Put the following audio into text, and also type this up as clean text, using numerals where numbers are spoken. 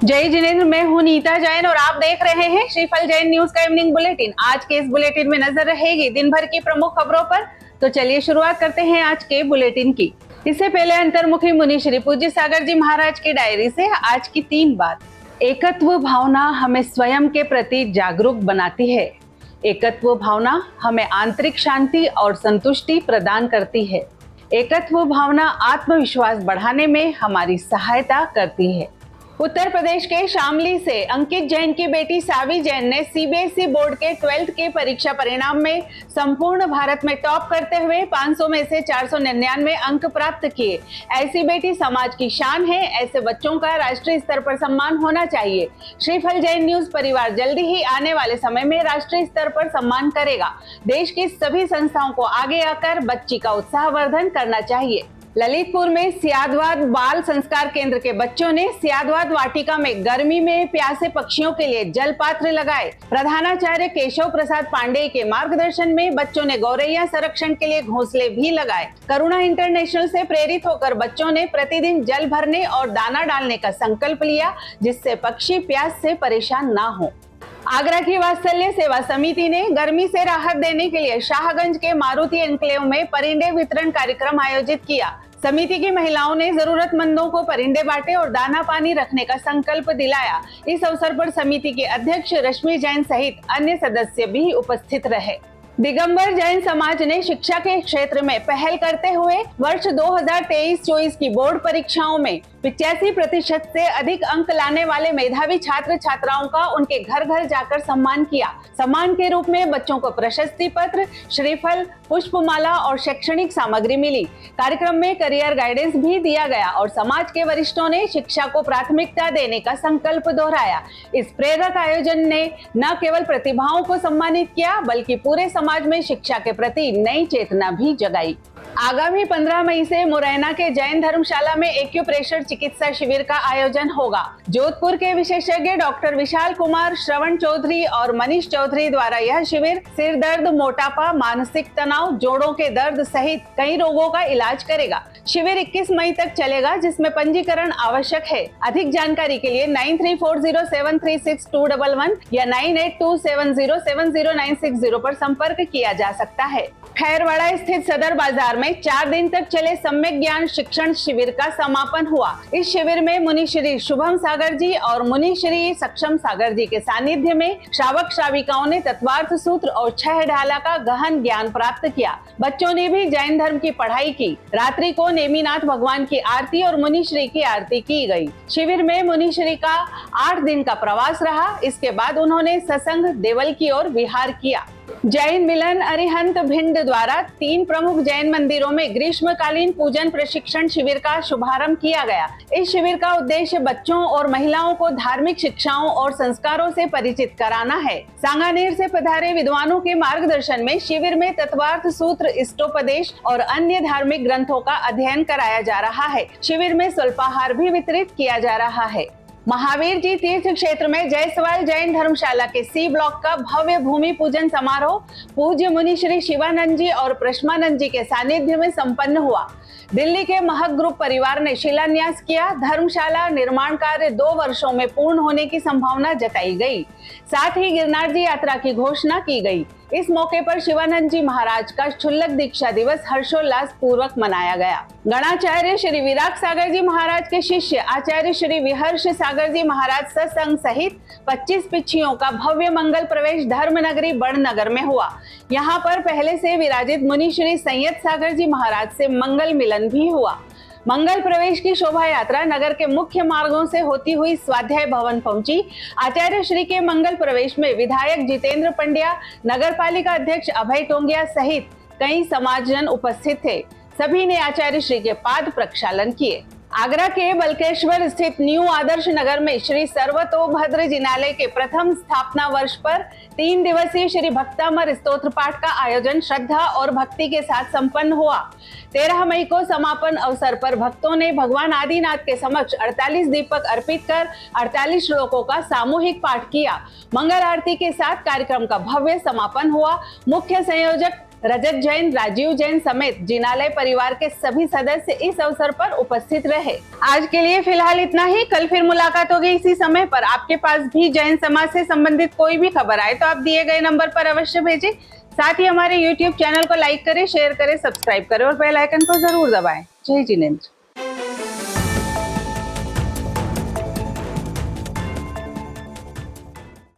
जय जिनेंद्र, मैं हूं नीता जैन और आप देख रहे हैं श्रीफल जैन न्यूज का इवनिंग बुलेटिन। आज के इस बुलेटिन में नजर रहेगी दिन भर की प्रमुख खबरों पर। तो चलिए शुरुआत करते हैं आज के बुलेटिन की। इससे पहले अंतर्मुखी मुनि श्री पूज्य सागर जी महाराज की डायरी से आज की 3 बात। एकत्व भावना हमें स्वयं के प्रति जागरूक बनाती है। एकत्व भावना हमें आंतरिक शांति और संतुष्टि प्रदान करती है। एकत्व भावना आत्मविश्वास बढ़ाने में हमारी सहायता करती है। उत्तर प्रदेश के शामली से अंकित जैन की बेटी सावी जैन ने सीबीएसई बोर्ड के 12th के परीक्षा परिणाम में संपूर्ण भारत में टॉप करते हुए 500 में से 499 अंक प्राप्त किए। ऐसी बेटी समाज की शान है। ऐसे बच्चों का राष्ट्रीय स्तर पर सम्मान होना चाहिए। श्रीफल जैन न्यूज परिवार जल्दी ही आने वाले समय में राष्ट्रीय स्तर पर सम्मान करेगा। देश की सभी संस्थाओं को आगे आकर बच्ची का उत्साहवर्धन करना चाहिए। ललितपुर में सियादवाद बाल संस्कार केंद्र के बच्चों ने सियादवाद वाटिका में गर्मी में प्यासे पक्षियों के लिए जल पात्र लगाए। प्रधानाचार्य केशव प्रसाद पांडेय के मार्गदर्शन में बच्चों ने गौरैया संरक्षण के लिए घोंसले भी लगाए। करुणा इंटरनेशनल से प्रेरित होकर बच्चों ने प्रतिदिन जल भरने और दाना डालने का संकल्प लिया, जिससे पक्षी प्यास से परेशान ना हो। आगरा की वात्सल्य सेवा समिति ने गर्मी से राहत देने के लिए शाहगंज के मारुति एन्क्लेव में परिंदे वितरण कार्यक्रम आयोजित किया। समिति की महिलाओं ने जरूरतमंदों को परिंदे बांटे और दाना पानी रखने का संकल्प दिलाया। इस अवसर पर समिति के अध्यक्ष रश्मि जैन सहित अन्य सदस्य भी उपस्थित रहे। दिगंबर जैन समाज ने शिक्षा के क्षेत्र में पहल करते हुए वर्ष 2023-24 की बोर्ड परीक्षाओं में 85% से अधिक अंक लाने वाले मेधावी छात्र छात्राओं का उनके घर घर जाकर सम्मान किया। सम्मान के रूप में बच्चों को प्रशस्ति पत्र, श्रीफल, पुष्पमाला और शैक्षणिक सामग्री मिली। कार्यक्रम में करियर गाइडेंस भी दिया गया और समाज के वरिष्ठों ने शिक्षा को प्राथमिकता देने का संकल्प दोहराया। इस प्रेरक आयोजन ने न केवल प्रतिभाओं को सम्मानित किया, बल्कि पूरे समाज में शिक्षा के प्रति नई चेतना भी जगाई। आगामी 15 मई से मुरैना के जैन धर्मशाला में एक्यूप्रेशर चिकित्सा शिविर का आयोजन होगा। जोधपुर के विशेषज्ञ डॉक्टर विशाल कुमार, श्रवण चौधरी और मनीष चौधरी द्वारा यह शिविर सिर दर्द, मोटापा, मानसिक तनाव, जोड़ों के दर्द सहित कई रोगों का इलाज करेगा। शिविर 21 मई तक चलेगा, जिसमें पंजीकरण आवश्यक है। अधिक जानकारी के लिए 9340736211 या 9827070960 पर संपर्क किया जा सकता है। खैरवाड़ा स्थित सदर बाजार में 4 दिन तक चले सम्यक ज्ञान शिक्षण शिविर का समापन हुआ। इस शिविर में मुनि श्री शुभम सागर जी और मुनि श्री सक्षम सागर जी के सानिध्य में श्रावक श्राविकाओं ने तत्वार्थ सूत्र और 6 ढाला का गहन ज्ञान प्राप्त किया। बच्चों ने भी जैन धर्म की पढ़ाई की। रात्रि को नेमिनाथ भगवान की आरती और मुनि श्री की आरती की गई। शिविर में मुनि श्री का 8 दिन का प्रवास रहा। इसके बाद उन्होंने सत्संग देवल की ओर विहार किया। जैन मिलन अरिहंत भिंड द्वारा 3 प्रमुख जैन मंदिरों में ग्रीष्मकालीन पूजन प्रशिक्षण शिविर का शुभारंभ किया गया। इस शिविर का उद्देश्य बच्चों और महिलाओं को धार्मिक शिक्षाओं और संस्कारों से परिचित कराना है। सांगानेर से पधारे विद्वानों के मार्गदर्शन में शिविर में तत्वार्थ सूत्र, इष्टोपदेश और अन्य धार्मिक ग्रंथों का अध्ययन कराया जा रहा है। शिविर में स्वल्पाहार भी वितरित किया जा रहा है। महावीर जी तीर्थ क्षेत्र में जयसवाल जैन धर्मशाला के सी ब्लॉक का भव्य भूमि पूजन समारोह पूज्य मुनि श्री शिवानंद जी और प्रश्मानंद जी के सानिध्य में संपन्न हुआ। दिल्ली के महक ग्रुप परिवार ने शिलान्यास किया। धर्मशाला निर्माण कार्य 2 वर्षों में पूर्ण होने की संभावना जताई गई। साथ ही गिरनार जी यात्रा की घोषणा की गई। इस मौके पर शिवानंद जी महाराज का क्षुल्लक दीक्षा दिवस हर्षोल्लास पूर्वक मनाया गया। गणाचार्य श्री विराग सागर जी महाराज के शिष्य आचार्य श्री विहर्ष सागर जी महाराज सत्संग सहित 25 पिछियों का भव्य मंगल प्रवेश धर्मनगरी बड़नगर में हुआ। यहाँ पर पहले से विराजित मुनि श्री संयत सागर जी महाराज से मंगल मिलन भी हुआ। मंगल प्रवेश की शोभा यात्रा नगर के मुख्य मार्गों से होती हुई स्वाध्याय भवन पहुंची। आचार्य श्री के मंगल प्रवेश में विधायक जितेंद्र पंड्या, नगर पालिका अध्यक्ष अभय टोंगिया सहित कई समाजजन उपस्थित थे। सभी ने आचार्य श्री के पाद प्रक्षालन किए। आगरा के बलकेश्वर स्थित न्यू आदर्श नगर में श्री सर्वतोभद्र जिनालय के प्रथम स्थापना वर्ष पर 3 दिवसीय श्री भक्तामर स्तोत्र पाठ का आयोजन श्रद्धा और भक्ति के साथ संपन्न हुआ। 13 मई को समापन अवसर पर भक्तों ने भगवान आदिनाथ के समक्ष 48 दीपक अर्पित कर 48 श्लोकों का सामूहिक पाठ किया। मंगल आरती के साथ कार्यक्रम का भव्य समापन हुआ। मुख्य संयोजक रजत जैन, राजीव जैन समेत जिनालय परिवार के सभी सदस्य इस अवसर पर उपस्थित रहे। आज के लिए फिलहाल इतना ही। कल फिर मुलाकात होगी इसी समय पर। आपके पास भी जैन समाज से संबंधित कोई भी खबर आए तो आप दिए गए नंबर पर अवश्य भेजें। साथ ही हमारे YouTube चैनल को लाइक करें, शेयर करें, सब्सक्राइब करें और बेल आइकन को जरूर दबाएं। जय जिनेंद्र।